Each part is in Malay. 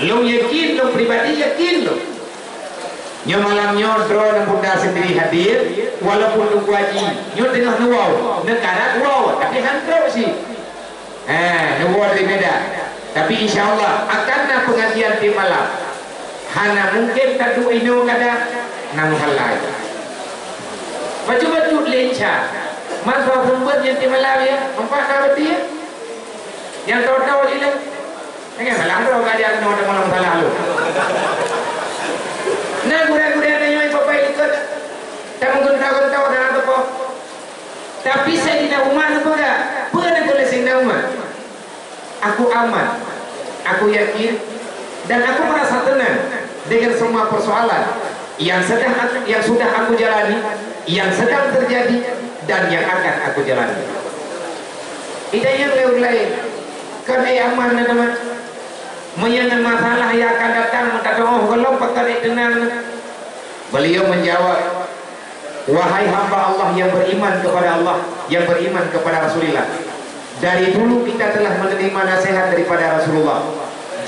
Lo yakin, lo pribadi yakin lo. Nyo malam nyodro dan bunda sendiri hadir, walaupun lu haji, nyo tengah nuau, negara nuau, tapi hantro sih. Nuau di Medan. Tapi insya Allah akan pengajian di malam. Hana mungkin tadu ino kada nang halai. Baju-baju lenca. Mas perempuan yang di malam ya, empat berarti ya. Yang tahu-tahu hilang. Enggak malam tu kada ada orang malam salah lu. Nah gura-gura nanya yang bapak ikut. Tak mungkin tahu dah apa. Tapi saya tidak umat apa dah. Pernah boleh saya umat. Aku aman, aku yakin, dan aku merasa tenang dengan semua persoalan yang sudah aku jalani, yang sedang terjadi, dan yang akan aku jalani. Idanya lain, kan aman teman. Menyenang masalah yang akan datang, maka oh kalau pakai tenang. Beliau menjawab, wahai hamba Allah yang beriman kepada Allah, yang beriman kepada Rasulullah. Dari dulu kita telah menerima nasihat daripada Rasulullah.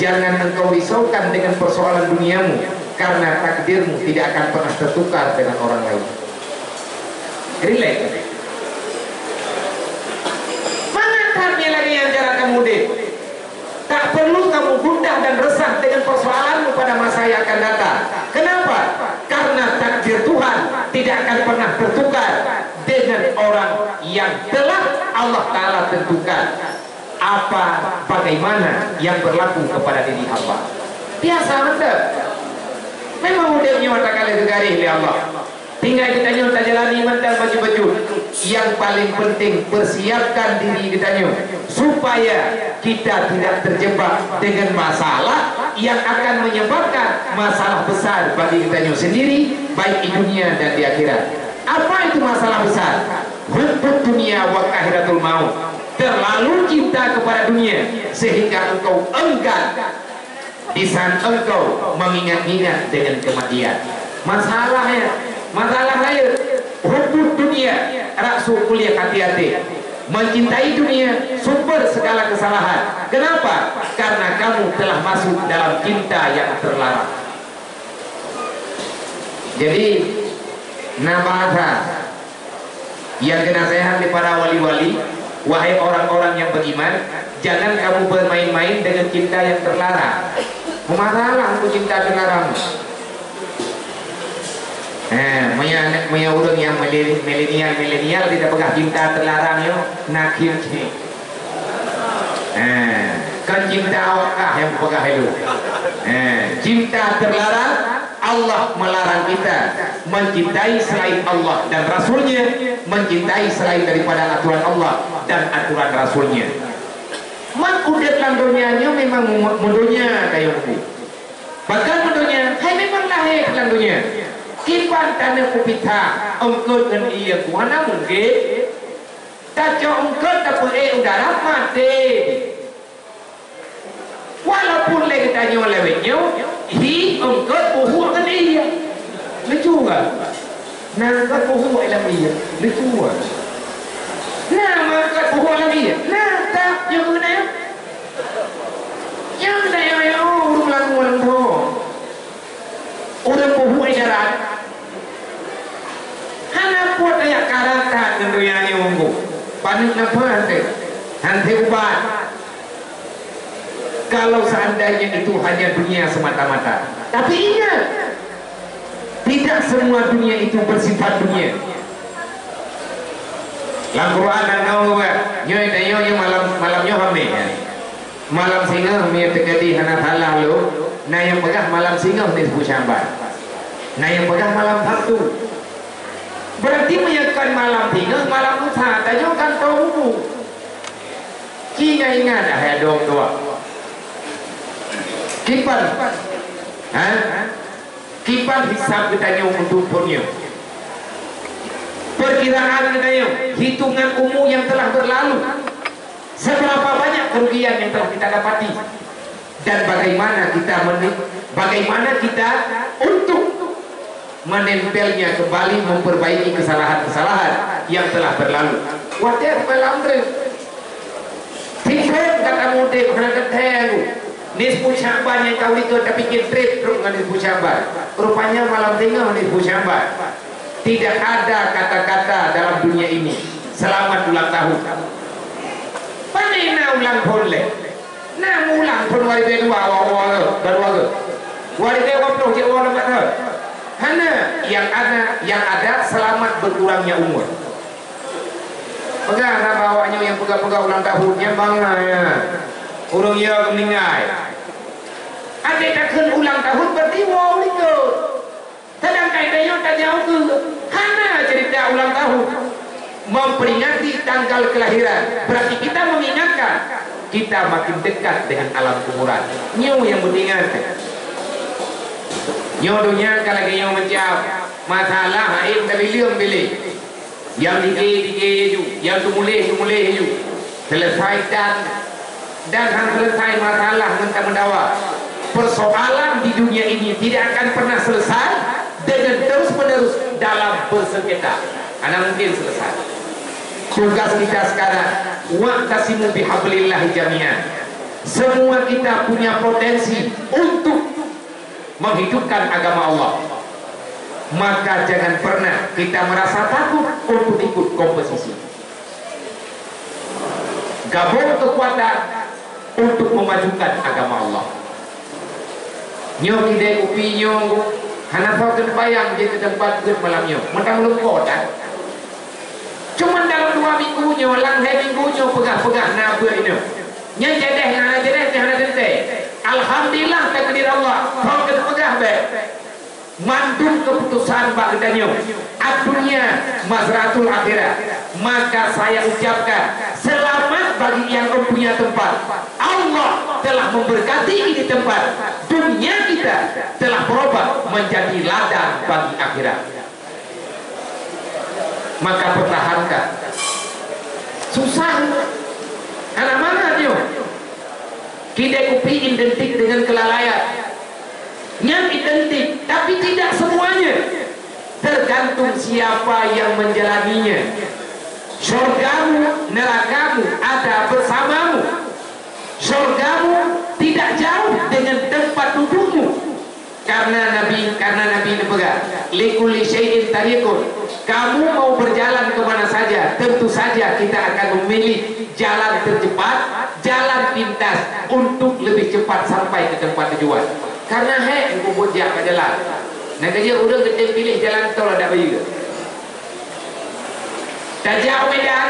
Jangan engkau risaukan dengan persoalan duniamu, karena takdirmu tidak akan pernah tertukar dengan orang lain. Relax. Mangatnya lagi yang cara kamu deh. Tak perlu kamu gundah dan resah dengan persoalanmu pada masa yang akan datang. Kenapa? Karena takdir Tuhan tidak akan pernah tertukar dengan orang yang telah Allah Ta'ala tentukan. Bagaimana yang berlaku kepada diri hamba. Biasa betul. Memang udahnya mata kali kegarih oleh Allah. Tinggal kita nyata jalani mental baju-baju. Yang paling penting persiapkan diri kita supaya kita tidak terjebak dengan masalah yang akan menyebabkan masalah besar bagi kita sendiri, baik di dunia dan di akhirat. Apa itu masalah besar? Hubbud dunia wa akhiratul maut. Terlalu cinta kepada dunia sehingga engkau enggan di saat engkau mengingat-ingat dengan kematian. Masalahnya hubbud dunia, raksu kuliah hati-hati. Mencintai dunia sumber segala kesalahan. Kenapa? Karena kamu telah masuk dalam cinta yang terlarang. Jadi nabata yang kena sehat kepada wali-wali, wahai orang-orang yang beriman, jangan kamu bermain-main dengan cinta yang terlarang. Masalah untuk cinta terlarang. Punya orang yang milenial tidak pegang cinta terlarang yo, nakil sih. Kan cinta awakah yang pegang itu. Cinta terlarang, Allah melarang kita mencintai selain Allah dan Rasulnya, mencintai selain daripada aturan Allah dan aturan Rasulnya. Man udah landonya memang mundunya kayak itu. Bahkan mundunya, hai memang lahir landonya. Kipan tanah kupita, engkau dengan iya kuana mungkin. Tak jauh engkau tak boleh udara mati. Walaupun lagi tanya lewatnya, hi engkau buhu dengan iya. Lucu kan? Nah engkau buhu dengan iya, lucu kan? Nah engkau buhu dengan iya, nah tak jauh na. Yang na yang urung lagu tu. Orang buhu edaran. Hana buat ayak karatan dengan yang munggu. Panik napa hante ubat. Kalau seandainya itu hanya dunia semata-mata. Tapi ingat, tidak semua dunia itu bersifat dunia. Dalam Quran dan nyoy malamnya hame. Malam singa hame tegadi hana thalah lo. Nah yang pegang malam singa ni busyambar. Nah yang pegang malam Sabtu. Berarti menyekan malam singa, malam Musa. Tajuk kan tahu. Kina ingat dah dong tua. Kipan, kipan hisab kita untuk punya. Perkiraan kita hitungan umur yang telah berlalu. Seberapa banyak kerugian yang telah kita dapati dan bagaimana kita untuk menempelnya kembali, memperbaiki kesalahan-kesalahan yang telah berlalu. Wajar malam tu. Tidak kata mudik berangkat Nisfu Sya'ban yang kau ikut tapi trip terus dengan nisfu Sya'ban. Rupanya malam tengah nisfu Sya'ban. Tidak ada kata-kata dalam dunia ini selamat ulang tahun. Pandai na ulang tahun le. Na ulang tahun wari bedua baru ke. Wari bedua tu je orang lembat tu. Hana yang ada selamat berkurangnya umur. Pegang nak bawanya yang pegang-pegang ulang tahunnya bangga ya. Orang ya meninggal. Ada takkan ulang tahun berarti wow itu. Sedang kaitanya tak jauh tu. Hana cerita ulang tahun memperingati tanggal kelahiran. Berarti kita mengingatkan kita makin dekat dengan alam kuburan. Nyu yang mengingat. Nyu dunia kalau nyu macam masalah aib tapi liam pilih. Yang dike ju, yang tumuleh ju. Selesai dan selesai masalah mentah mendawa. Persoalan di dunia ini tidak akan pernah selesai dengan terus menerus dalam bersengketa. Karena mungkin selesai. Tugas kita sekarang wa'tasimu bihablillahi jami'an. Semua kita punya potensi untuk menghidupkan agama Allah. Maka jangan pernah kita merasa takut untuk ikut kompetisi. Gabung kekuatan untuk memajukan agama Allah. Nyong ide upi nyong hanafa ken bayang je ke tempat ke malam nyong. Mentang lengkot kan. Cuma dalam 2 minggu nyong lang 2 minggu nyong pegah-pegah na apa ini. Nyong jedeh ngana jedeh hana tente. Alhamdulillah takdir Allah. Kau ken pegah be. Mandum keputusan bagdanya dunia mazratul akhirat. Maka saya ucapkan selamat bagi yang mempunyai tempat. Allah telah memberkati ini tempat. Dunia kita telah berubah menjadi ladang bagi akhirat. Maka pertahankan. Susah anak mana dia? Kita kupi identik dengan kelalaian. Yang identik, tapi tidak semuanya. Tergantung siapa yang menjalaninya. Surgamu, nerakamu ada bersamamu. Surgamu tidak jauh dengan tempat dudukmu. Karena Nabi berkata, likulli syai'in tariqun. Kamu mau berjalan kemana saja, tentu saja kita akan memilih jalan tercepat, jalan pintas untuk lebih cepat sampai ke tempat tujuan. Karena aku buat jalan jalan. Nak kerja udah kita pilih jalan tol ada bayi ke? Tak jauh medan.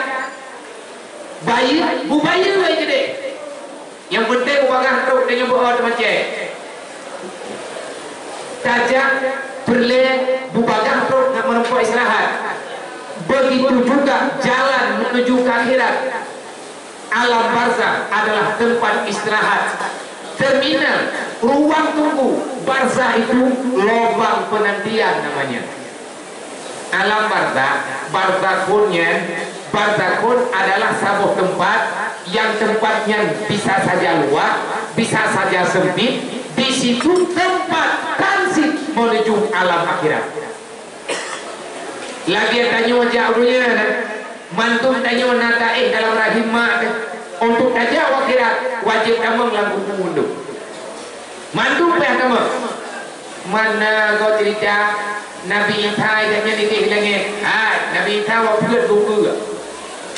Bayi, bu bayi bayi gede. Yang penting ubangan teruk dengan buat macam. Tajam berleng bubagang teruk nak menempuh istirahat. Begitu juga jalan menuju ke akhirat. Alam barzah adalah tempat istirahat. Terminal, ruang tunggu, barzah itu lubang penantian namanya. Alam barzahun adalah sebuah tempat yang tempatnya bisa saja luas, bisa saja sempit. Di situ tempat transit menuju alam akhirat. Lagi tanya wajah dunia, mantu tanya nata dalam rahim mak. Untuk saja akhirat wajib kamu melakukan mundur. Mandu payah kamu. Mana kau cerita Nabi Isa katanya nikah lagi. Nabi Isa waktu tunggu.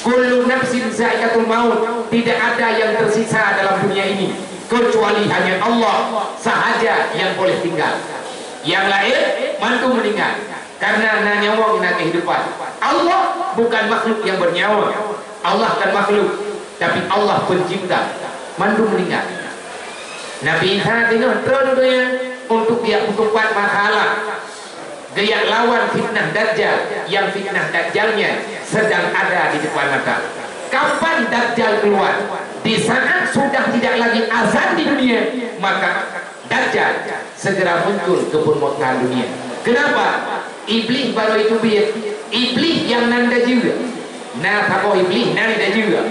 Kullu nafsin za'iqatul maut. Tidak ada yang tersisa dalam dunia ini kecuali hanya Allah sahaja yang boleh tinggal. Yang lain mantu meninggal. Karena nyawa nak kehidupan. Allah bukan makhluk yang bernyawa. Allah kan makhluk. Tapi Allah pencipta. Mandu meninggal. Nabi Isa tengok terus untuk dia buat masalah. Dia lawan fitnah Dajjal. Yang fitnah Dajjalnya sedang ada di depan mata. Kapan Dajjal keluar? Di saat sudah tidak lagi azan di dunia, maka Dajjal segera muncul ke permukaan dunia. Kenapa? Iblis baru itu biar. Iblis yang nanda juga. Nah, apa iblis nanda juga.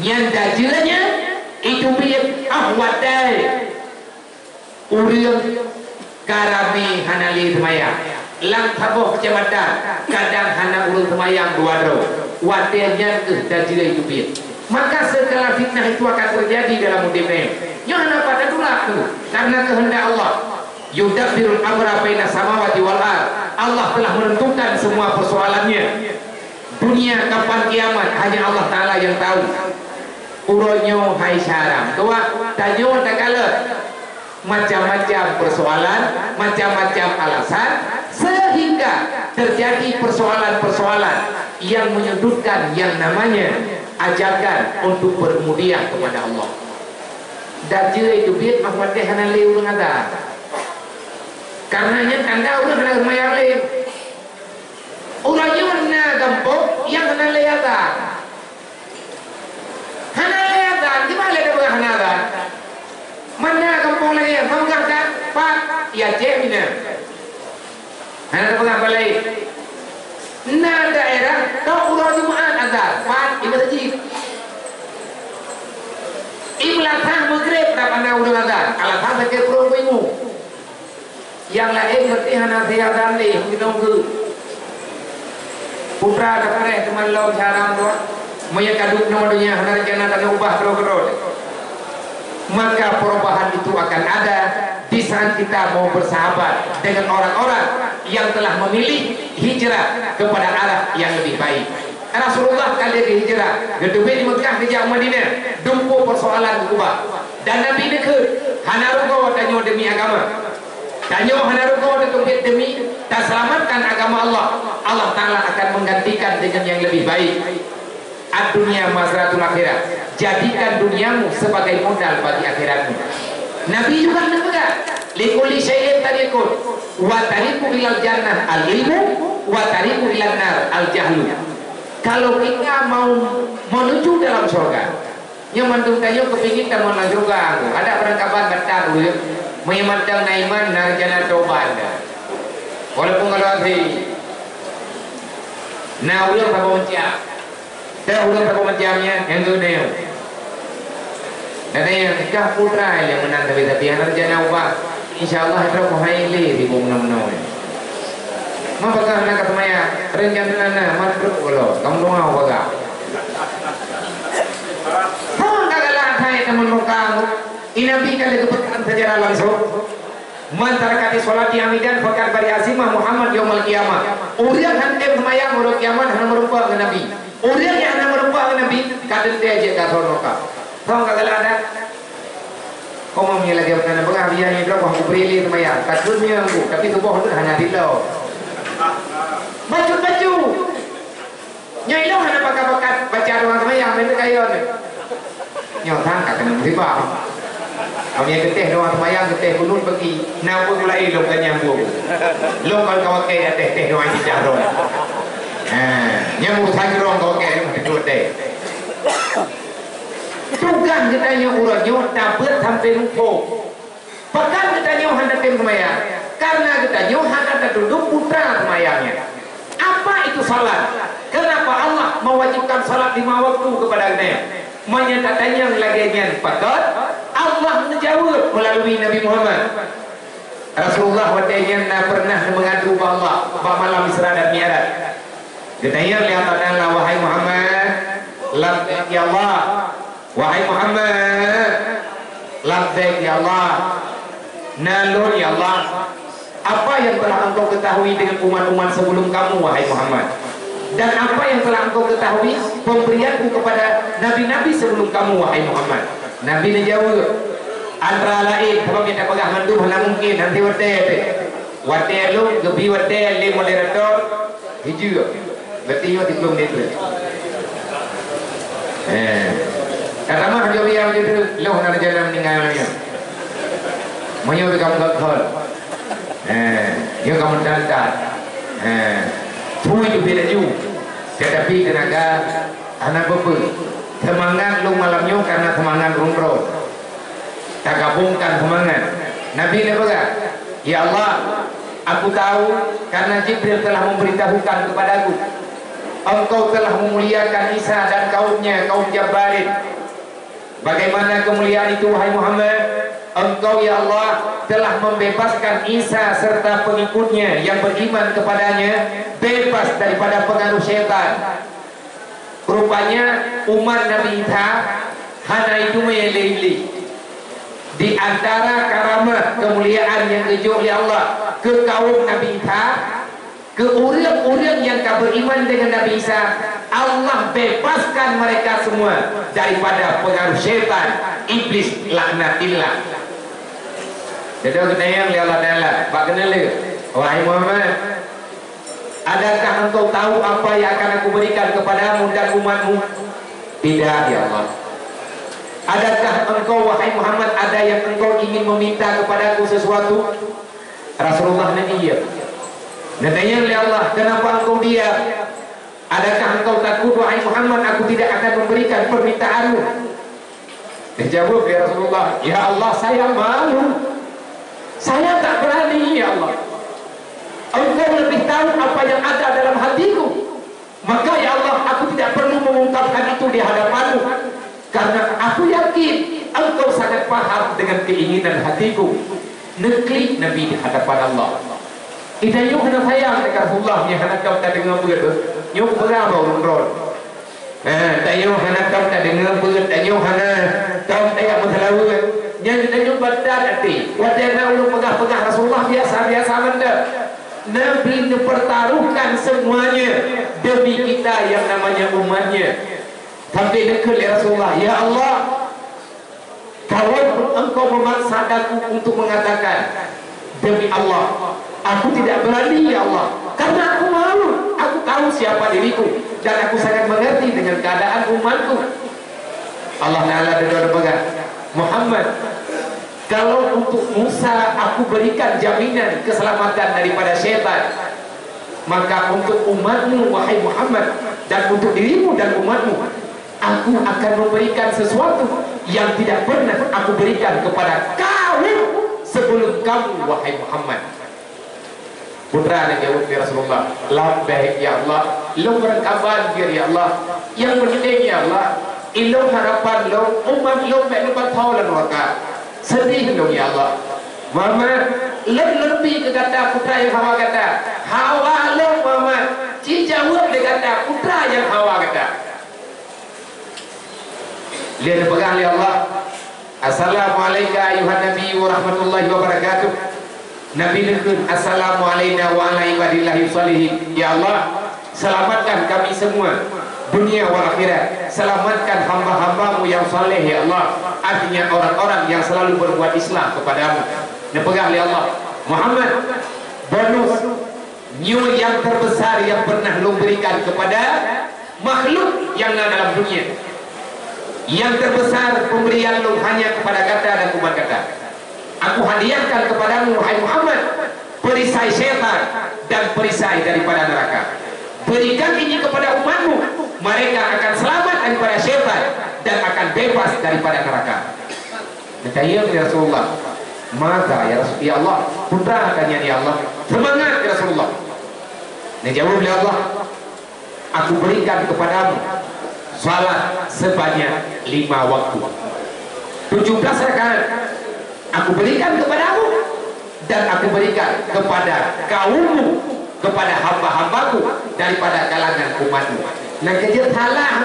Yang dajilnya itu biar ahwadai uriang karami hanali semayang lang taboh kecamatan kadang hana urung semayang dua ro watiannya ke dajilnya itu biar maka segala fitnah itu akan terjadi dalam hidupnya. Jangan pada dulak tu, karena kehendak Allah. Yudabbirul amra baina samawati wal ard. Allah telah menentukan semua persoalannya. Dunia kapan kiamat hanya Allah Taala yang tahu. Uronyo hai syaram. Tua tanyo takala macam-macam persoalan, macam-macam alasan, sehingga terjadi persoalan-persoalan yang menyudutkan yang namanya ajakan untuk bermudiah kepada Allah. Dan jika itu biar mahuatnya hana leu ada. Karenanya tanda orang hana rumayang leu. Orangnya hana gampok yang hana leu ada. Hana leu ada, di mana ada bukan hana ada? Mana gampong lagi? Kamu katakan Pak, ya cemina. Hana ada bukan balai. Nah daerah kau urang Jumaat azan, Pak, ini masjid. Iblatang maghrib tak pandang urang azan. Alatang sakit perut bingung. Yang lain berarti hana siadan ni, kita nunggu. Putra dapat teman lawan syaram tu, maya kaduk nama dunia hana rencana tak ubah terus. Maka perubahan itu akan ada di saat kita mau bersahabat dengan orang-orang yang telah memilih hijrah kepada arah yang lebih baik. Rasulullah kali hijrah gedung di Mekah ke Jauh Madinah, dumpu persoalan berubah. Dan Nabi dekat hanarugo tanyo demi agama. Tanyo hanarugo demi tak selamatkan agama Allah. Allah Taala akan menggantikan dengan yang lebih baik. Ad-dunya mazratul akhirat. Jadikan duniamu sebagai modal bagi akhiratmu. Nabi juga menegur, "Likulli syai'in tariqun, wa tariqu ilal jannah al-ilmu, wa tariqu ilan nar al-jahlu." Kalau kita mau menuju dalam surga, yang mantung tayo kepingin kita mau menuju surga, ada perangkapan batal dulu, memandang naiman narjana tobat. Walaupun kalau si, nah ulang apa macam? Dah ulang apa macamnya yang tu dia. Dan yang nikah putra yang menang tapi anak jana ubah. InsyaAllah itu aku haile di bawah nama. Mapakah nak katanya rencana na madruk bolo. Kamu doa apa? Kau tak kalah hai teman kamu. Inabi kalau kebetulan sejarah langsung. Mantarkati solat di amidan fakar bari azimah Muhammad yaumul qiyamah. Urian hantem semayang urut kiamat hana merupa ke Nabi. Urian yang hana merupa ke Nabi kadet dia je kasornoka. Kau tak kalah ada. Kau mau lagi apa? Bagaimana dia ni berapa aku beri lagi semayang. Takutnya aku tapi tubuh itu hanya dilau. Baju nyai lo hana bakat baca doa semayang itu kayon. Nyotan kata musibah. Kami getih doa semayang getih kunut bagi nampun mulai lo kan nyambung. Lo kan kau kaya teh doa di jarum. Nyambung sangrong kau kaya itu duduk deh. Tugan katanya urangnya dapat sampai lupa. Bahkan katanya hendak tim semayang. Karena katanya hendak duduk putra semayangnya. Apa itu salat? Kenapa Allah mewajibkan salat 5 waktu kepadanya? Menyatakan yang laginya pakat Allah menjawab melalui Nabi Muhammad. Rasulullah watanya pernah mengadu Allah pada malam Isra dan Mi'raj. Katanya lihatlah wahai Muhammad, labbaik ya Allah. Wahai Muhammad, labbaik ya Allah. Nalur ya Allah. Apa yang telah engkau ketahui dengan umat-umat sebelum kamu wahai Muhammad? Dan apa yang telah engkau ketahui pemberianku kepada nabi-nabi sebelum kamu wahai Muhammad? Nabi menjawab, antara lain sebab kita pegang mandu mana mungkin nanti wate lu gebi wate le moderator hijau berarti yo belum itu. Kata mah dia biar itu lo nak jalan meninggalnya. Mau kamu gagal. Yo kamu dandan. Tui itu beda juga. Tetapi tenaga anak bebe semangat lu malamnya karena semangat umroh. Tak gabungkan semangat. Nabi ni berkata, ya Allah, aku tahu karena Jibril telah memberitahukan kepadaku, engkau telah memuliakan Isa dan kaumnya, kaum Jabbarin. Bagaimana kemuliaan itu wahai Muhammad? Engkau ya Allah telah membebaskan Isa serta pengikutnya yang beriman kepadanya bebas daripada pengaruh syaitan. Rupanya umat Nabi Isa hana itu melili. Di antara karamah kemuliaan yang dijual oleh Allah ke kaum Nabi Isa, ke orang-orang yang beriman dengan Nabi Isa, Allah bebaskan mereka semua daripada pengaruh syaitan, iblis, laknatillah. Jadi kita yang Allah Taala, Pak kenal wahai Muhammad, adakah engkau tahu apa yang akan aku berikan kepadamu dan umatmu? Tidak ya Allah. Adakah engkau wahai Muhammad ada yang engkau ingin meminta kepadaku sesuatu? Rasulullah nabiya. Natanya oleh Allah, kenapa engkau diam? Adakah engkau takut wahai Muhammad aku tidak akan memberikan permintaanmu? Dijawab ya Rasulullah, ya Allah saya malu. Saya tak berani ya Allah. Engkau lebih tahu apa yang ada dalam hatiku. Maka ya Allah aku tidak perlu mengungkapkan itu di hadapanmu. Karena aku yakin engkau sangat paham dengan keinginan hatiku. Neklik Nabi di hadapan Allah. Ida yuk kena sayang dekat Allah yang hendak kau tak dengar begitu. Yuk berapa orang. Tak yuk hendak kau tak dengar begitu. Tak yuk hendak kau tak yang mengelawat. Yang kita yuk badan hati. Wajahnya ulung pegah-pegah Rasulullah biasa-biasa benda. Nabi mempertaruhkan semuanya demi kita yang namanya umatnya. Tapi dekat ya Rasulullah, ya Allah, kalau engkau memaksa aku untuk mengatakan demi Allah, aku tidak berani ya Allah, karena aku malu. Aku tahu siapa diriku dan aku sangat mengerti dengan keadaan umatku. Allah Taala berdoa, Muhammad, kalau untuk Musa aku berikan jaminan keselamatan daripada syaitan, maka untuk umatmu wahai Muhammad dan untuk dirimu dan umatmu, aku akan memberikan sesuatu yang tidak pernah aku berikan kepada kamu sebelum kamu wahai Muhammad. Putra dan jawab ya Rasulullah, labbaik ya Allah, lo berkabar ya Allah, yang penting ya Allah, ilo harapan lo, umat lo lupa tahu dan waka, sedih dong ya Allah. Muhammad, lebih ke kata putra yang Hawa kata, Hawa lo Muhammad, jawab dia kata putra yang Hawa kata. Lihat pegang oleh Allah. Assalamualaikum ayuhan Nabi wa rahmatullahi wa barakatuh. Nabi nekun assalamualaikum wa ala ibadillahi salihin. Ya Allah, selamatkan kami semua dunia wal akhirat. Selamatkan hamba-hambamu yang saleh ya Allah. Artinya orang-orang yang selalu berbuat islah kepadamu. Lihat pegang oleh Allah. Muhammad, bonus new yang terbesar yang pernah lu berikan kepada makhluk yang ada dalam dunia. Yang terbesar pemberian lu hanya kepada kata dan umat kata. Aku hadiahkan kepadamu wahai Muhammad perisai syaitan dan perisai daripada neraka. Berikan ini kepada umatmu, mereka akan selamat daripada syaitan dan akan bebas daripada neraka. Bertanya ya Rasulullah, maka ya Rasul ya Allah, putra katanya ya Allah, semangat ya Rasulullah. Dijawab oleh Allah, aku berikan kepadamu salat sebanyak 5 waktu, 17 rakaat aku berikan kepadamu dan aku berikan kepada kaummu, kepada hamba-hambaku daripada kalangan umatmu. Nah kerja salah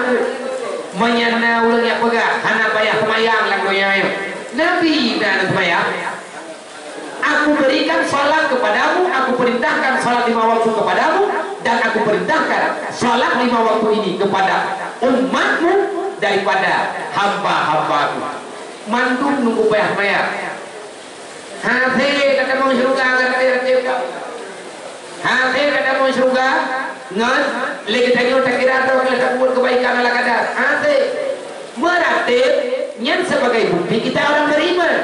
menyana ulang yang pegah hana payah semayang lang doyang Nabi dan semayang. Aku berikan salat kepadamu, aku perintahkan salat 5 waktu kepadamu, dan aku perintahkan salat 5 waktu ini kepada umatmu daripada hamba-hambaku. Mandum nunggu payah-payah. Hati kata mau surga, hati kata mau surga, ngan lagi tanya tak kira atau kita buat kebaikan ala kadar. Hati meratib nyan sebagai bukti kita orang beriman.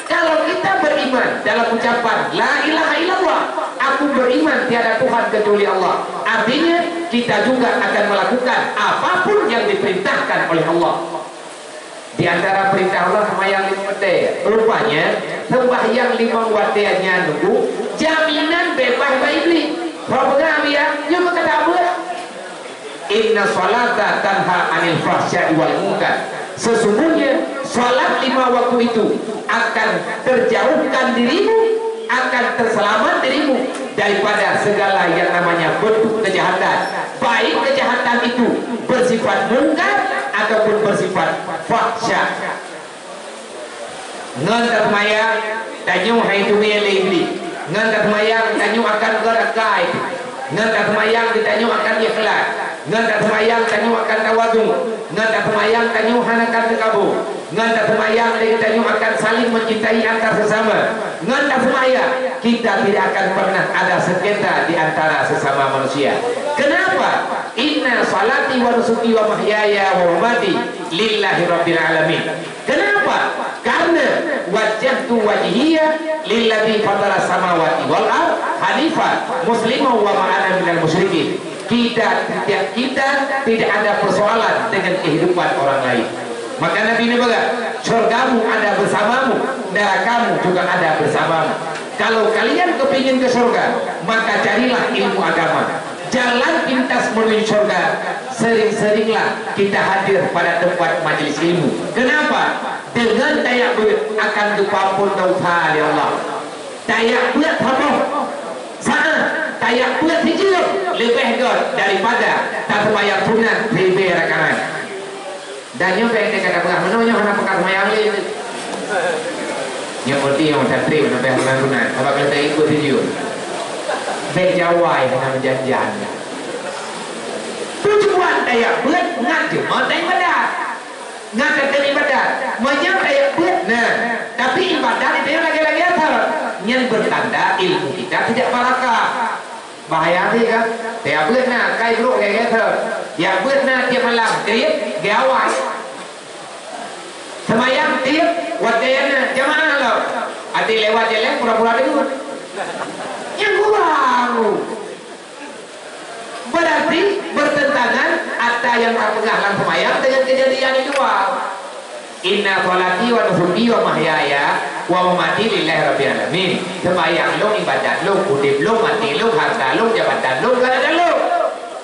Kalau kita beriman dalam ucapan la ilaha illallah, aku beriman tiada Tuhan kecuali Allah, artinya kita juga akan melakukan apapun yang diperintahkan oleh Allah. Di antara perintah Allah sembahyang 5 waktu, rupanya sembahyang 5 waktunya nunggu jaminan bebas dari iblis. Kalau begitu ya, cuma kata apa? Inna salata tanha anil fahsya'i wal munkar. Sesungguhnya salat 5 waktu itu akan terjauhkan dirimu, akan terselamat dirimu daripada segala yang namanya bentuk kejahatan. Baik kejahatan itu itu bersifat mungkar ataupun bersifat fahsya. Ngan tatmaya tanyo hai dunia lebih. Ngan tatmaya tanyo akan gerakai. Ngan tatmaya tanyo akan ikhlas. Ngan tatmaya tanyo akan tawadhu. Ngan tatmaya tanyo hanakan tekabu. Ngan tatmaya tanyo akan saling mencintai antar sesama. Ngan tatmaya kita tidak akan pernah ada sengketa di antara sesama manusia. Kenapa? Inna salati wa nusuki wa mahyaya wa mamati lillahi rabbil alamin. Kenapa? Karena wajjahtu wajhiya lilladzi fatara samawati wal ard hanifan musliman wa ma'ana minal musyrikin. Kita tidak ada persoalan dengan kehidupan orang lain. Maka Nabi ini bilang, surgamu ada bersamamu, nerakamu juga ada bersamamu. Kalau kalian kepingin ke surga, maka carilah ilmu agama. Jalan pintas menuju surga, sering-seringlah kita hadir pada tempat majelis ilmu. Kenapa? Dengan tayak buat akan dipampun dosa oleh Allah. Tayak buat apa? Saat tayak buat hijau lebih god daripada tak terbayang tunang lebih rakanan. Dan yang pengen kata pegah menunya mana pegah mayang le. Yang penting yang santri mana pegah tunang. Apa kalau tak ikut hijau? Berjawai dengan janjian. Tujuan tayak buat ngaju mau tayak ibadat. Ngatakan ibadat, menyang tayak buat. Nah, tapi ibadat itu yang lagi-lagi asal. Yang bertanda ilmu kita tidak barakah. Bahaya sih kan? Tayak buat nah, kai bro kayak gitu. Ya buat nah tiap malam, tiap gawai. Semayang tiap, wadayana jamaah lo. Adi lewat jalan pura-pura dulu. Yang baru berarti bertentangan ada yang terpegang semayang dengan kejadian itu. Inna salati wa nusuki wa mahyaya wa mamati lillahi rabbil alamin. Semayang lo, ibadat lo, udip lo, mati lo, harta lo, jabatan lo, ada lo.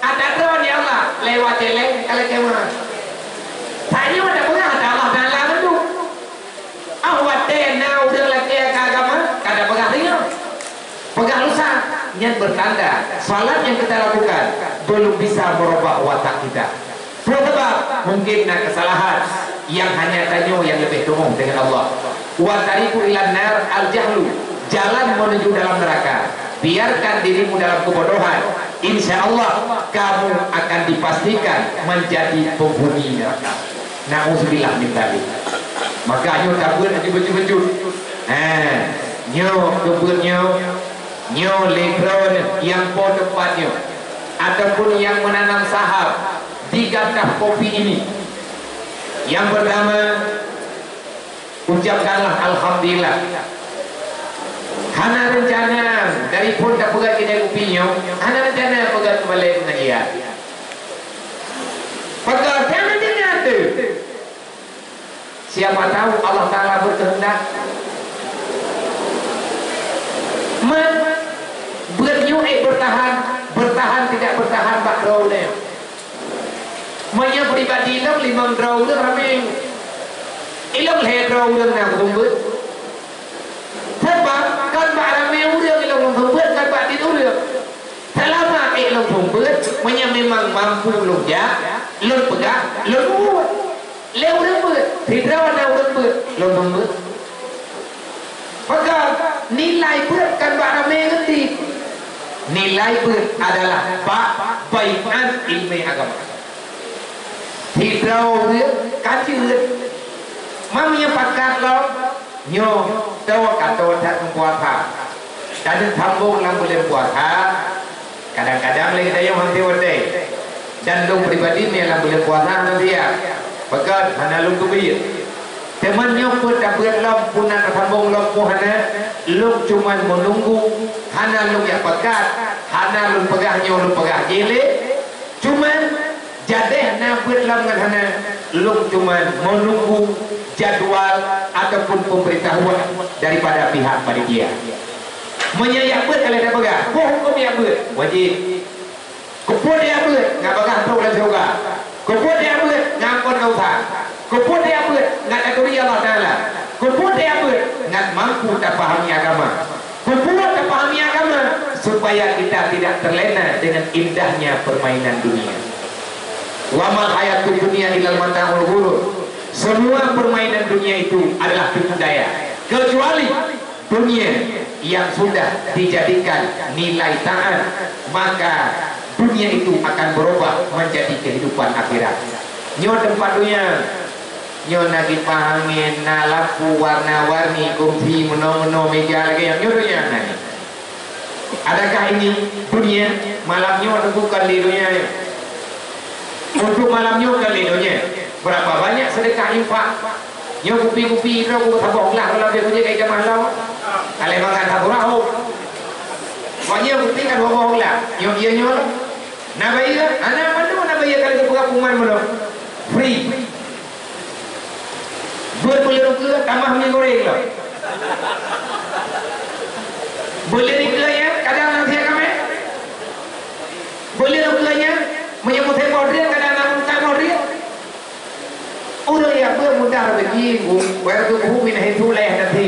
Ada drone ya Allah lewat jalan kalau kemana. Tanya ada pegang ada Allah dan Allah itu. Awat dena udah lagi agama kada pegang dia. Pegang lusa yang bertanda salat yang kita lakukan belum bisa merubah watak kita. Sebab mungkin kesalahan yang hanya tanyo yang lebih umum dengan Allah. Wa tariqu ilan nar al jahlu, jalan menuju dalam neraka. Biarkan dirimu dalam kebodohan, insya Allah kamu akan dipastikan menjadi penghuni neraka. Nauzubillah min dzalik. Maka nyo kabur nanti baju-baju. Nyo kebunnya nyo lekron yang po tempatnya ataupun yang menanam saham di gantah kopi ini. Yang pertama, ucapkanlah alhamdulillah. Hana rencana dari pun tak pegat kedai kopinya, hana rencana pegat kembali pengajian. Pegat jangan dengar tu. Siapa tahu Allah Taala berkehendak bertahan tidak bertahan bakrau ni. Manya pribadi ilmu limang draw tu ramai. Ilmu hedraw tu nak tumbut. Sebab kan ramai orang ilmu tumbut kan bak di dulu. Selama ilmu tumbut, manya memang mampu lujak, lun pegang, lun buat. Leu tumbut, hedraw ada tumbut, lun tumbut. Maka nilai buat kan bak ramai ngerti. Nilai buat adalah baikan ilmu agama. Hidrau dia kaji mamanya pakat lo nyo tahu kata tak puasa dan sambung lang boleh puasa kadang-kadang lagi dia yang hati dan lu pribadi ni lang boleh puasa nanti ya pakat mana lu kubir teman nyo pun tak buat lo punan sambung lo puhana lu cuma menunggu hana lu yang pakat hana lu pegah nyo lu pegah jele cuma jadi nak buat lambat hana lu cuma menunggu jadwal ataupun pemberitahuan daripada pihak panitia. Menyayak buat kalau dah pegang, hukum yang buat wajib. Kuput dia buat, ngap pegang tu dalam surga. Kuput dia buat, ngampun dosa. Kuput dia buat, ngap takuri Allah Taala. Kuput dia buat, ngap mampu tak fahami agama. Kuput tak fahami agama supaya kita tidak terlena dengan indahnya permainan dunia. Wamal hayatud dunia ilal mata'ul ghurur. Semua permainan dunia itu adalah tipu daya, kecuali dunia yang sudah dijadikan nilai taat, maka dunia itu akan berubah menjadi kehidupan akhirat. Nyo tempat dunia, nyo lagi pahangin, lampu warna-warni, kursi meno-meno, meja lagi yang nyo dunia nani. Adakah ini dunia? Malamnya tentukan di dunia. Untuk malamnya kali dunia. Berapa banyak sedekah infak? Nyo kupi-kupi itu aku tabung lah kalau dia punya kayak jamaah lau. Kalau makan tabung lau. Pokoknya bukti kan bohong lah. Nyo dia nyo. Nabaya, anak mana nabaya kalau kebuka kuman mana? Free. Boleh ruka tambah mie goreng lah. Boleh rukanya kadang nanti kami. Boleh rukanya menyebut modern kadang nak modern. Udah ya bermudah bagi waktu bumi nah itu leh nanti.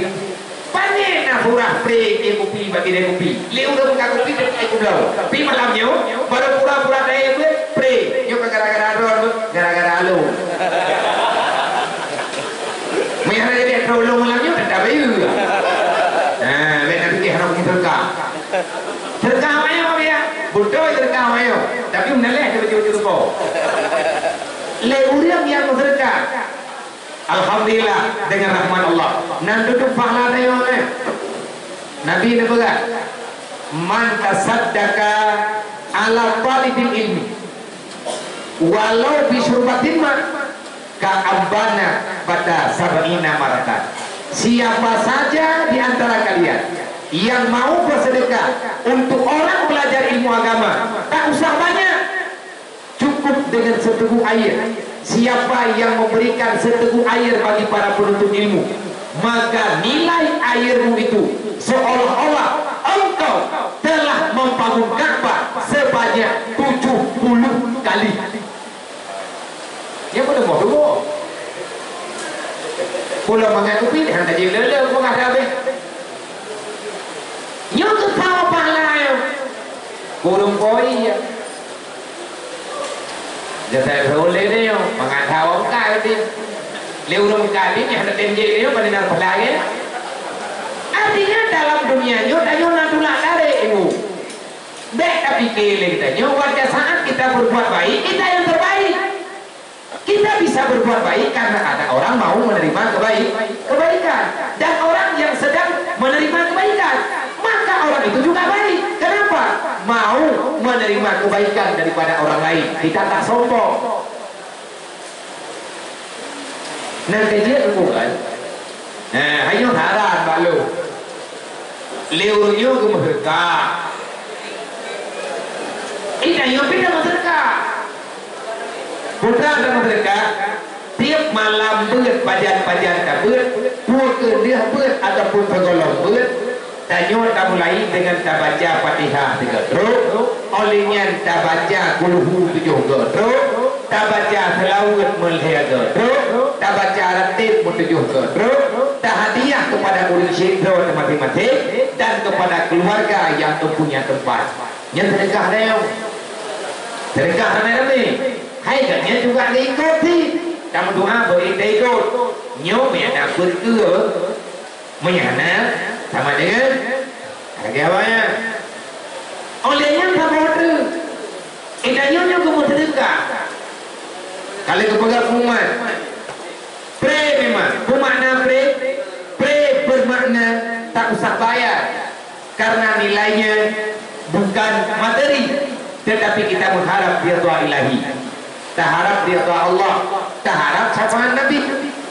Panen nak pura pre ke kopi bagi dia kopi. Leu udah buka kopi dan aku dah. Pi malamnya baru pura-pura dia pre. Yo gara-gara ron, gara-gara lu. Mereka jadi terlalu malamnya tak bayu. Nah, benar kita harus terka. Terka ayo dia. Betul terka ayo. Tapi meneleh betul-betul tu. Leuriam yang terka. Alhamdulillah dengan rahmat Allah. Nan duduk pahala dia oleh Nabi ni berkata, man tasaddaqa ala talibil ilmi walau bi syurbatin ma ka ambana pada sab'ina maratan. Siapa saja di antara kalian yang mau bersedekah untuk orang belajar ilmu agama, tak usah banyak, cukup dengan seteguk air. Siapa yang memberikan seteguk air bagi para penuntut ilmu, maka nilai airmu itu seolah-olah engkau telah membangun Ka'bah sebanyak 70 kali. Ya boleh mau dulu. Pulau mengaku pilihan tadi lele pun ada be. Nyo ke tahu pahala yo. Kurung koi ya. Jadi boleh deh yo, mengatau kau dia. Leu kali ni ada tenje dia pada nak pelagi. Artinya dalam dunia nyo dan nyo natulak dari ibu. Baik tapi kele kita nyo pada saat kita berbuat baik kita yang terbaik. Kita bisa berbuat baik karena ada orang mau menerima kebaikan dan orang yang sedang menerima kebaikan, maka orang itu juga baik. Kenapa? Mau menerima kebaikan daripada orang lain. Kita tak sombong. Nanti dia bukan. Nah, hanya haran balu. Leurnya ke mereka. Ini yang pindah mereka. Putra dan mereka tiap malam pajan-pajan tak dua ke dia ataupun tergolong tanyo tak mulai dengan tak baca Fatihah 3 terus olehnya tak baca Qulhu 7 terus tak baca selawat melhiaga terus tak baca ratib 7 terus tak hadiah kepada murid syedro masing-masing dan kepada keluarga yang mempunyai tempat yang sedekah dia sedekah ramai-ramai. Hai katanya juga diikuti. Kamu doa boleh diikut. Nyo menyana berkira, menyana sama dengan harga awalnya. Olehnya tak bodoh. Idanya nyo kamu sedekah. Kalau kepegang umat, pre memang. Bermakna pre bermakna tak usah bayar karena nilainya bukan materi, tetapi kita mengharap ridha ilahi. Tak harap dia doa Allah, tak harap syafaat Nabi.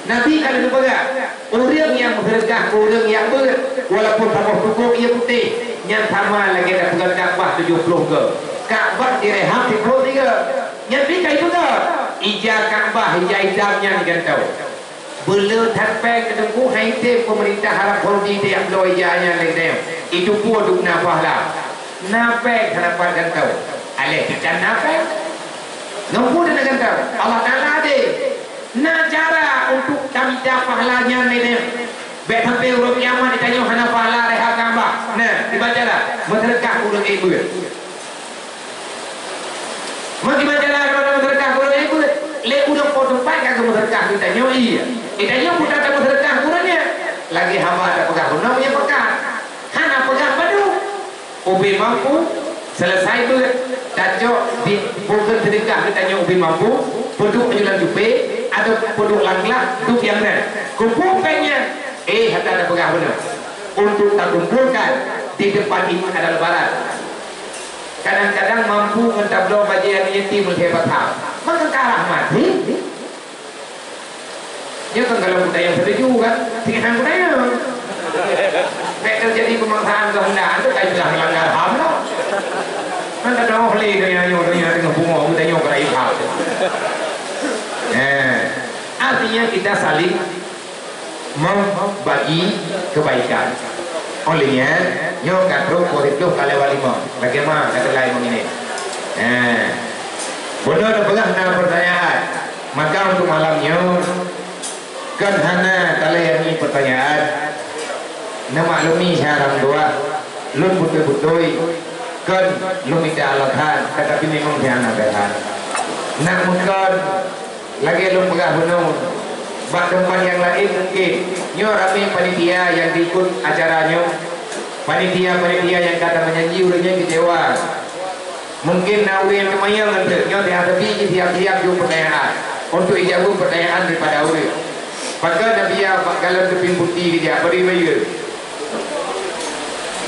Nabi kalau berpegang orang yang bersedekah, orang yang walaupun tambah pukul ia putih, yang sama lagi ada pegang Ka'bah 70 ke. Ka'bah direhab 33. Yang pikai itu ke? Ija Ka'bah, ija idamnya ni tahu. Bela tanpa ketemu haite pemerintah harap Saudi dia ambil ijanya lagi. Itu pun duk nafah lah. Nafah harapan kan tahu. Alih kita nafah. Nombor dengan tahu Allah Taala ada na cara untuk kami dapat pahalanya ni baik sampai urut kiamat ditanya hana pahala reha Ka'bah. Nah dibacalah bersedekah urut ibu. Mau dibacalah kalau bersedekah urut ibu semua sedekah kita nyoi. Kita nyo pun tak sedekah kurangnya. Lagi hamba ada pegang namanya pegang. Hana pegang padu. Ubi mampu selesai tu tajuk di bukan sedekah kita nyo ubi mampu, produk penjualan jupe atau produk langlak itu yang mana? Kumpulkannya. Hata ada pegang benar. Untuk tak kumpulkan di depan ini ada lebaran. Kadang-kadang mampu mentablo bagian yatim hebat ham. Maka karah mati. Dia kan kalau budaya yang setuju kan, tinggal budaya. Nek terjadi pemaksaan kehendak itu kayak bilang melanggar HAM loh. Kan ada orang beli dengan tengah bunga budaya berai HAM. Artinya kita saling membagi kebaikan. Olehnya, nyo katro koriplo kale walimo. Bagaimana kata lain ini? Bodoh ada pegang pertanyaan. Maka untuk malamnya kan hana kalian ini pertanyaan. Na maklumi syarang doa. Lun betul-betul kan lun minta alasan. Tetapi memang dia anak berhan. Nak mungkin lagi lun pegang benar. Bak tempat yang lain mungkin nyo ramai panitia yang diikut acaranya, panitia yang kata menyanyi ulangnya kecewa. Mungkin nawi yang kemayang nanti nyo dihadapi siap-siap jumpa pertanyaan untuk ijabah pertanyaan daripada uri. Maka Nabi ya kalau keping putih dia beri bayar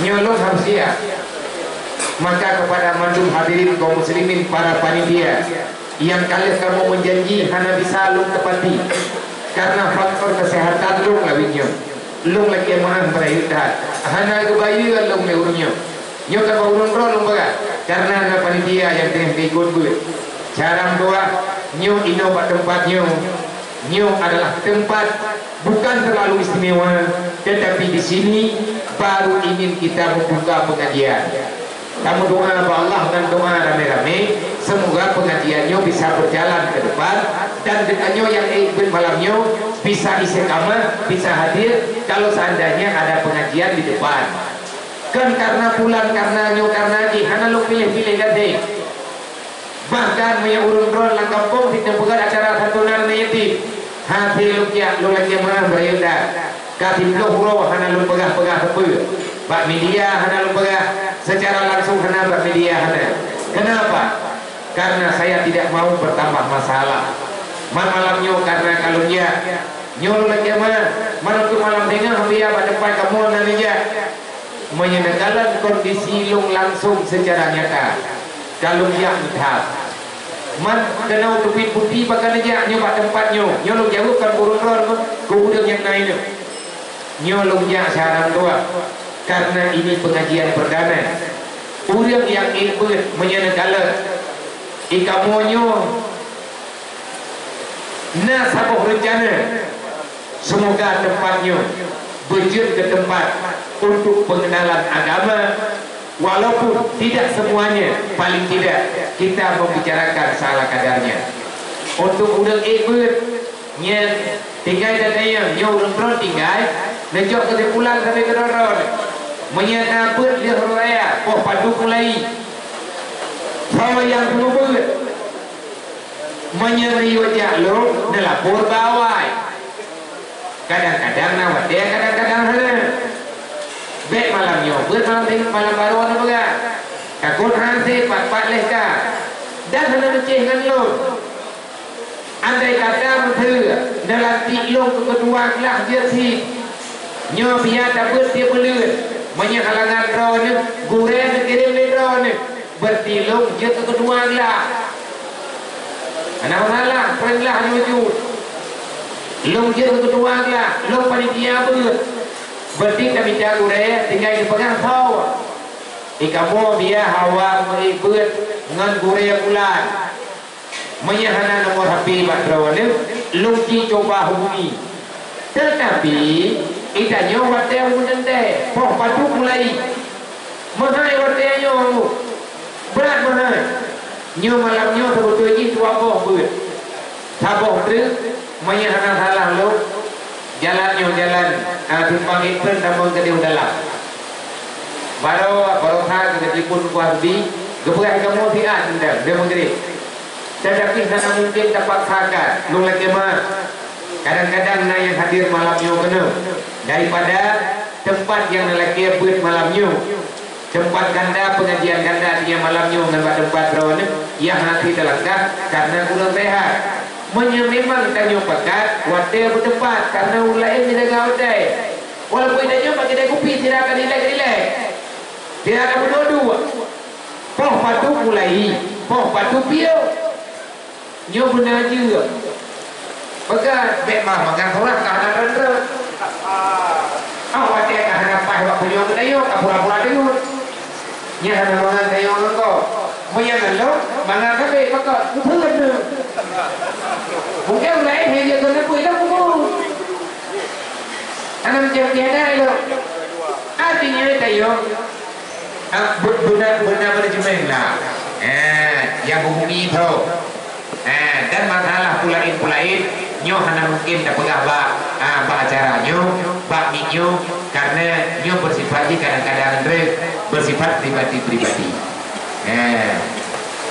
nyo lo harus siap. Maka kepada mandum hadirin kaum muslimin para panitia yang kalian kamu menjanji hana bisa lu tepati karena faktor kesehatan lu ngawinnya lu lagi mana berayudah hana kebayu lu ngurungnya nyo kan urung ro lu baga karena ada panitia yang tengah ikut gue cara doa nyo ino pada tempatnya nyo adalah tempat bukan terlalu istimewa tetapi di sini baru ingin kita membuka pengajian. Kamu doa kepada Allah dan doa rame-rame semoga pengajiannya bisa berjalan ke depan dan dengannya yang ikut malamnya bisa istiqamah, bisa hadir kalau seandainya ada pengajian di depan. Kan karena pulang karena hana lu pilih-pilih nanti. Bahkan punya urun-urun lang kampung tidak bukan acara santunan yatim. Hati lu lagi mana berayuda. Katim lu huro hana lu pegah-pegah tepu. Pak media hana lu pegah secara langsung hana Pak media hana. Kenapa? Karena saya tidak mau bertambah masalah. Malamnya karena kalau dia nyuruh lagi malam tu malam tengah dia pada depan kamu nantinya menyenangkan kondisi lung langsung secara nyata. Kalau dia mithap man kena utupin putih pakai aja nyoba tempatnya nyolong jauh kan burung-burung kemudian yang lain nyolong ya saran doa karena ini pengajian perdana orang yang ikut menyenangkan ikamonyo na sabuh rencana semoga tempatnya berjun ke tempat untuk pengenalan agama walaupun tidak semuanya paling tidak kita membicarakan salah kadarnya untuk udah ikut yang tinggal datanya yang udah tinggal nejok ke pulang sampai ke Doron menyata ber dia raya poh padu mulai kalau yang dulu ber menyeri wajah lo nelapor bawai kadang-kadang nawat dia kadang-kadang hana baik malamnya malam tengok malam baru ada apa takut hansi pat-pat lehka dan hana mencihkan lo andai kata menteri dalam tiklong kedua kelas dia si nyo biar takut dia belut menyehalangan drone guren kirim le drone bertilung dia kedua kelas anak masalah peranglah wujud long dia kedua kelas long panitia belut berarti kami jago deh tinggal dipegang tahu ikamu dia hawa berikut dengan guren bulan menyahana nomor HP badrawane lungki coba hubungi tetapi itanya wadah mudende poh padu mulai mahai wadahnya berat mahai nyo malamnya sebetulnya tua boh ber saboh ber menyahana salah lo jalannya jalan timpang ipen tambang ke dia dalam baru sah ke telefon kuat di geberai kamu tian dia mengerik Tetapi sana mungkin dapat sakat nung lagi mah. Kadang-kadang na yang hadir malamnya kena daripada tempat yang lelaki buat malamnya. Tempat ganda pengajian ganda dia malamnya nampak tempat drone yang nanti terlengkap karena kurang rehat. Memang tanya pakat wadah bertempat karena ulai tidak gaudai. Walaupun tanya pakai kedai kopi tidak akan relax. Tidak akan berdodu. Poh patu mulai, poh patu piau. Nyo benar juga. Maka memang makan orang kahana rendra. Awak dia kahana pah wak punya kedayo, kapura-pura dengut. Nya hana mangan dayo ngko. Moya ngelo, mangan kabe maka kubeun de. Mungkin ulai he dia kena pui dah kubu. Anam jam tiada lo. Artinya dayo benar berjemaah lah. Yang bumi itu. Dan masalah pulain nyo hana mungkin dah pegah ba acara nyo, ba minyo karena nyo bersifat kadang-kadang bersifat pribadi.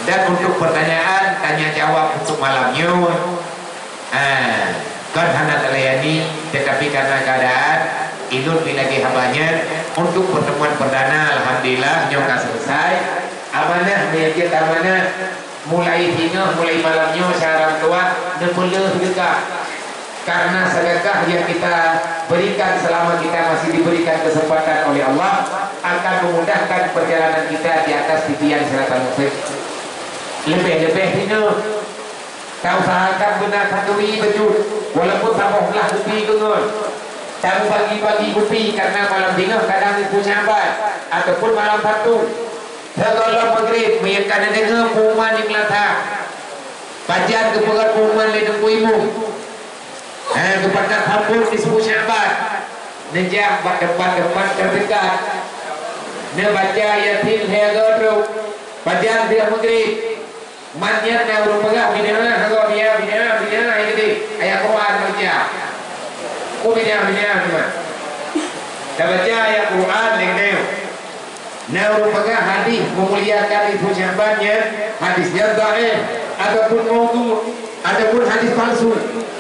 Dan untuk pertanyaan tanya jawab untuk malam nyo, kan hana terlayani, tetapi karena keadaan Idul lagi habanya untuk pertemuan perdana, alhamdulillah nyo ka selesai. Amanah meyakin amanah mulai malamnya secara tua nebeleh juga karena sedekah yang kita berikan selama kita masih diberikan kesempatan oleh Allah akan memudahkan perjalanan kita di atas titian siratal mustaqim. Lebih-lebih ini kita usahakan benar santui bejut walaupun sabohlah kopi kengon tamu bagi-bagi kopi karena malam dingin kadang itu nyambat ataupun malam satu segala maghrib meyakan dengar pengumuman di Melata bagian kepegat pengumuman di Dengkuimu kepada hambur di sebuah syambat nejak depan terdekat nebaca yatin hegadru bagian dia maghrib manjat na urung pegah bidana hago dia bidana ini ayat Quran baca bidana cuma dah baca ayat Quran dengan Nauru pegah hadis memuliakan itu syambannya hadisnya dhaif ataupun maudhu ataupun hadis palsu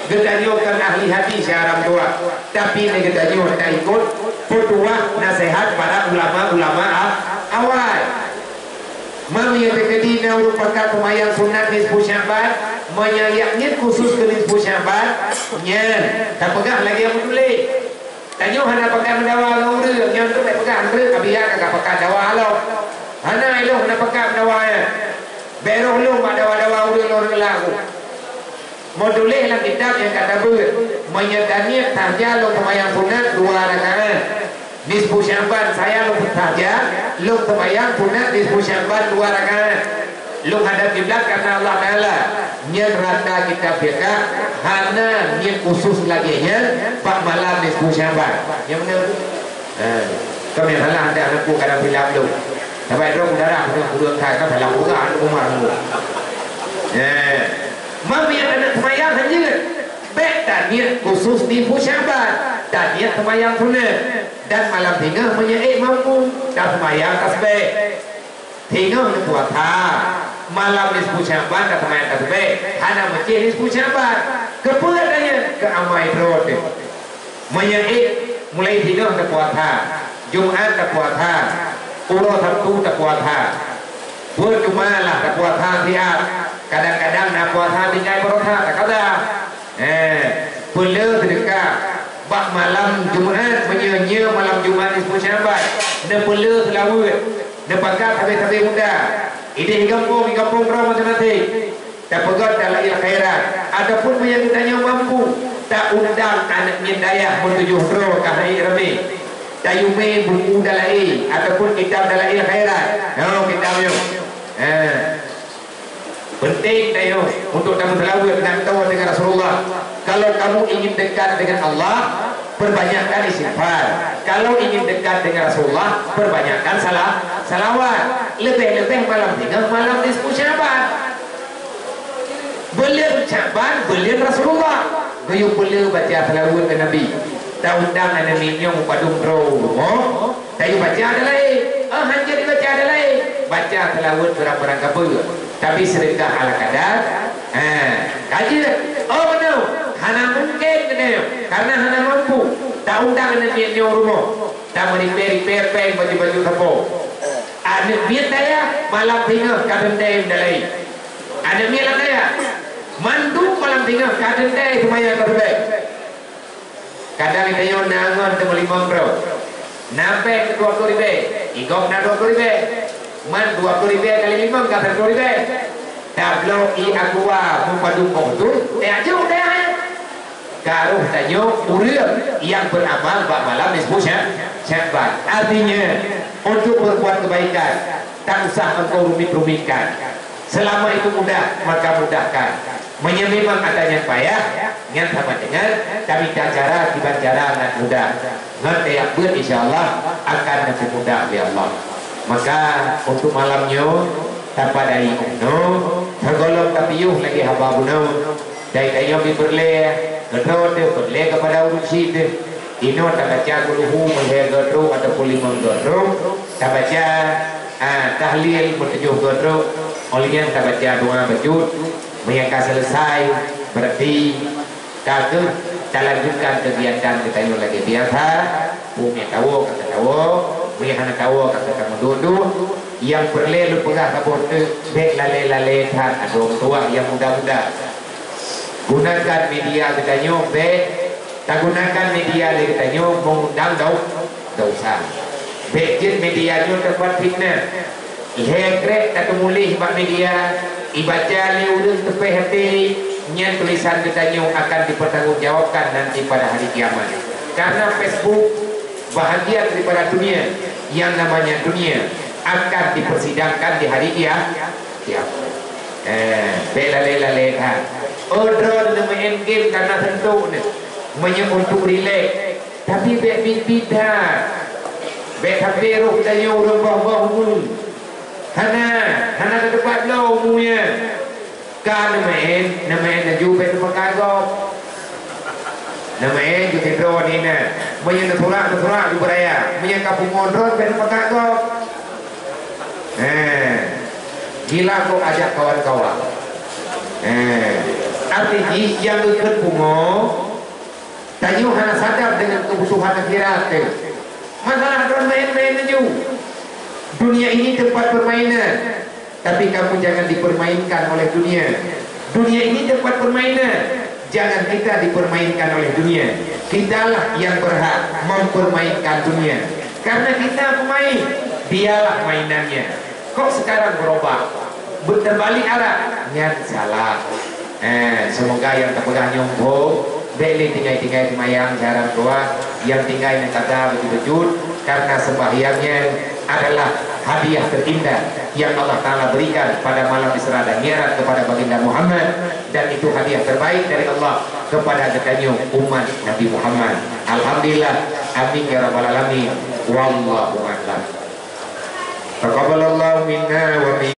gedanyokan ahli hadis syaram tua tapi gedanyo tak ikut petuah nasihat para ulama-ulama awal mami yang terjadi nauru pegah pemayang sunat nisfu syamban menyayaknya khusus ke nisfu syamban tak pegah lagi yang menulis tanyo hana pakai mendawa ngurus yang tu tak pakai ngurus kabiya kagak pakai dawa lo hana ilo hana pakai mendawa beroh lo dawa urus lagu module dalam kitab yang kata ber menyadani tahja lo pemayang sunat 2 rakaat nisfu syamban saya lo tahja lo pemayang sunat nisfu syamban 2 rakaat lo hadap kiblat karena Allah Taala nyen rata kita fikah hana nyen khusus lagi pak malam nisfu syamban yang mana kami halah ada anakku kadang bilang tu sampai dong darah udah kai kan dalam bukan rumah dulu mami anak semayang hanya beta niat khusus nisfu syamban dan niat semayang sunat dan malam tinggal menyaik mampu dan semayang tasbih tinggal puasa malam nisfu syamban dan semayang tasbih hana masjid nisfu syamban kepulangannya ke amai road menyaik mulai tinggal ke puasa Jumat ke puasa Uro Sabtu ke puasa berjumalah ke puasa tiap kadang-kadang nak puasa tinggal berota tak ada Pula sedekah bak malam Jumaat menyanyi malam Jumaat nisfu syamban ne pula selawat ne pakat habis-habis muda ini kampung kau macam-macam tak pegat dalam khairat adapun yang ditanya mampu tak undang anaknya dayah bertujuh roh ke hari rame tayume buku dalai ataupun kitab dalai khairat kitab yo penting tayo untuk kamu selawat dan tahu dengan Rasulullah. Kalau kamu ingin dekat dengan Allah, perbanyakkan istighfar. Kalau ingin dekat dengan Rasulullah, perbanyakkan salawat. Lebih-lebih malam tinggal malam nisfu syamban. Beliau Sya'ban, beliau Rasulullah. Gayung beliau baca salawat ke Nabi. Tak undang ada minyak padung roh. Tayu baca ada lain. Hanya dibaca ada lain. Baca laut berang-berang kabur. Tapi sedekah ala kadar. Kaji oh benar. Hana mungkin kena. Karena hana mampu. Tak undang kena dia rumah. Tak repair peng baju-baju sapo. Ada biar daya malam tengah kadang daya dalai. Ada biar daya mandu malam tengah kadang daya semaya terbaik. Kadang kita yon nangon temu 5 bro. Nampak 20 ribu. Igok na 20 ribu. Man 20 ribu kali 5 kata 20 ribu. Tablo i aqua mempadu tu. Aja dah. Karuh tanyo murid yang beramal bak malam disebut syabat. Artinya untuk berbuat kebaikan tak usah engkau rumit-rumitkan. Selama itu mudah maka mudahkan. Memang adanya payah yang sama dengan tapi cara dan mudah. Ngerti yang ber insyaallah akan lebih mudah ya Allah. Maka untuk malamnya tapadai umno tergolong tapiyuh lagi haba buno. Dai kayo berle gedro de berle kepada urusi de. Ino tak baca guluhu melihat gedro atau pulimang gedro. Tak baca tahlil bertujuh gedro. Olehnya tak baca doa bejut. Mereka selesai berarti kagum kita lanjutkan kegiatan kita ini lagi biasa. Punya tahu kata tahu, punya anak tahu kata kamu dulu. Yang perlu pegah kabur tu bek lale tan ada tua yang muda-muda. Gunakan media kita nyok bek, tak gunakan media kita nyok mengundang dosa. Bek media nyok tempat fitnah. Ihekret tak mulih bak media. Ibaca liurus tepi hati nyan tulisan kita akan dipertanggungjawabkan nanti pada hari kiamat. Karena Facebook bahagian daripada dunia yang namanya dunia akan dipersidangkan di hari kiamat. Bela kan. Odron main game karena tentu untuk relax. Tapi beda. Beda beruh dan orang bawah dulu. Hana ke tempat lo umunya kan namain na jube tu pagkagop namain ju tidro ni na manya naturak di beraya manya kapungondron pe pagkagop gila kok ajak kawan-kawan artinya yang ikut pungo tayu hana sadar dengan kebutuhan akhirat masalah don main-main ju. Dunia ini tempat permainan, tapi kamu jangan dipermainkan oleh dunia. Dunia ini tempat permainan, jangan kita dipermainkan oleh dunia. Kitalah yang berhak mempermainkan dunia, karena kita pemain, dialah mainannya. Kok sekarang berubah, berbalik arah? Niat salah. Semoga yang terpegang nyombo, beli tinggai semayang jarang doa, yang tinggal yang kata betul-betul, karena sembahyangnya adalah hadiah terindah yang Allah Ta'ala berikan pada malam Isra dan Mi'raj kepada baginda Muhammad, dan itu hadiah terbaik dari Allah kepada ketanyu umat Nabi Muhammad. Alhamdulillah, amin ya rabbal alamin. Wallahu a'lam. Taqabbalallahu minna wa